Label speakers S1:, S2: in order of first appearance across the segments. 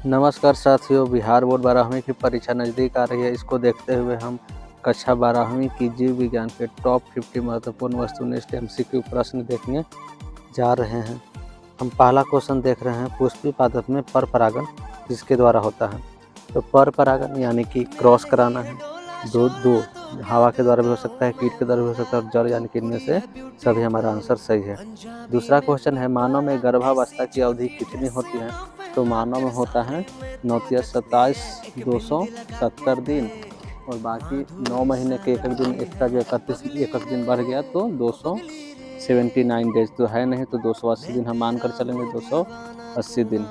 S1: नमस्कार साथियों, बिहार बोर्ड 12वीं की परीक्षा नज़दीक आ रही है। इसको देखते हुए हम कक्षा 12वीं की जीव विज्ञान के टॉप 50 महत्वपूर्ण वस्तुनिष्ठ MCQ प्रश्न देखने जा रहे हैं। हम पहला क्वेश्चन देख रहे हैं, पुष्पी पादप में पर परागण किसके द्वारा होता है। तो पर परागण यानी कि क्रॉस कराना है। दो हवा के द्वारा भी हो सकता है, कीट के द्वारा भी हो सकता है, और जल यानी कि इनमें से सभी हमारा आंसर सही है। दूसरा क्वेश्चन है, मानव में गर्भावस्था की अवधि कितनी होती है। तो मानव में होता है 9×27 270 दिन, और बाकी 9 महीने के एक एक दिन एक्स्ट्रा जो 31 एक दिन बढ़ गया तो 279 डेज तो है नहीं, तो 280 दिन हम मानकर चलेंगे, 280 दिन।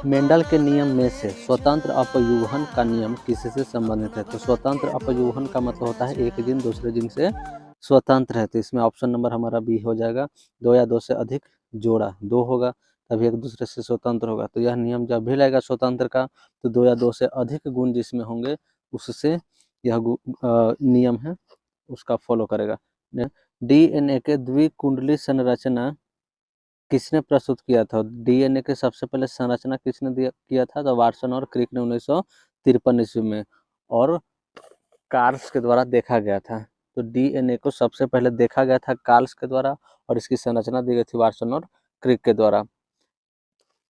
S1: मेंडल के नियम में से स्वतंत्र अपयूहन का नियम किससे संबंधित है। तो स्वतंत्र अपयूहन का मतलब होता है एक जीन दूसरे जीन से स्वतंत्र है। तो इसमें ऑप्शन नंबर हमारा बी हो जाएगा। 2 या 2 से अधिक जोड़ा, 2 होगा तभी एक दूसरे से स्वतंत्र होगा। तो यह नियम जब भी लगेगा स्वतंत्र का, तो 2 या 2 से अधिक गुण जिसमें होंगे उससे यह नियम है उसका फॉलो करेगा। DNA के द्विकुंडली संरचना किसने प्रस्तुत किया था। DNA के सबसे पहले संरचना किसने किया था। तो वाटसन और क्रिक ने 1953 ईस्वी में, और कार्ल्स के द्वारा देखा गया था। तो DNA को सबसे पहले देखा गया था कार्ल्स के द्वारा, और इसकी संरचना दी गई थी वाटसन और क्रिक के द्वारा।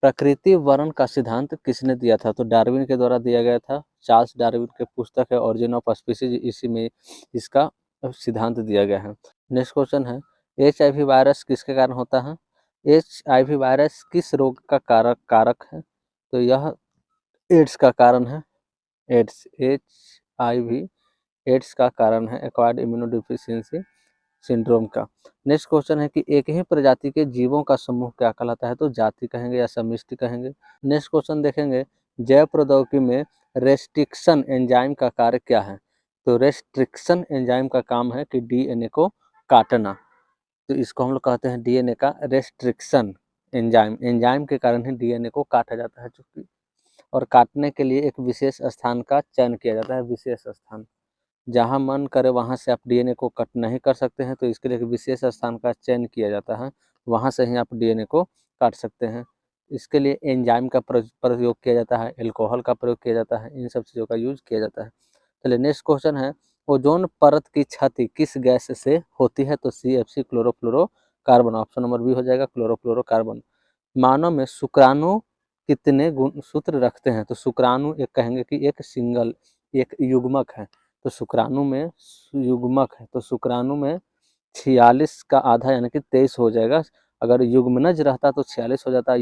S1: प्रकृति वर्ण का सिद्धांत किसने दिया था। तो डार्विन के द्वारा दिया गया था। चार्ल्स डार्विन की पुस्तक है ऑरिजिन ऑफ स्पीसीज, इसी में इसका सिद्धांत दिया गया है। नेक्स्ट क्वेश्चन है, HIV वायरस किसके कारण होता है। HIV वायरस किस रोग का कारक है। तो यह एड्स का कारण है। एड्स HIV एड्स का कारण है, एक्वायर्ड इम्यूनोडिफिशियंसी सिंड्रोम का। नेक्स्ट क्वेश्चन है कि एक ही प्रजाति के जीवों का समूह क्या कहलाता है। तो जाति कहेंगे या समष्टि कहेंगे। नेक्स्ट क्वेश्चन देखेंगे, जैव प्रौद्योगिकी में रेस्ट्रिक्शन एंजाइम का कार्य क्या है। तो रेस्ट्रिक्शन एंजाइम का काम है कि DNA को काटना। तो इसको हम लोग कहते हैं DNA का रेस्ट्रिक्शन एंजाइम। एंजाइम के कारण ही DNA को काटा जाता है, चूंकि और काटने के लिए एक विशेष स्थान का चयन किया जाता है। विशेष स्थान जहाँ मन करे वहाँ से आप DNA को कट नहीं कर सकते हैं, तो इसके लिए एक विशेष स्थान का चयन किया जाता है, वहाँ से ही आप DNA को काट सकते हैं। इसके लिए एंजाइम का प्रयोग किया जाता है, एल्कोहल का प्रयोग किया जाता है, इन सब चीज़ों का यूज किया जाता है। चलिए नेक्स्ट क्वेश्चन है, ओजोन परत की क्षति किस गैस से होती है। तो CFC chlorofluorocarbon, option number B हो जाएगा क्लोरोफ्लोरोकार्बन। मानव में शुक्राणु कितने गुणसूत्र रखते हैं। तो शुक्राणु एक कहेंगे कि एक युग्मक है। तो शुक्राणु में युग्मक है, तो शुक्राणु में 46 का आधा यानी कि 23 हो जाएगा। अगर युग्मनज रहता तो 46 हो जाता,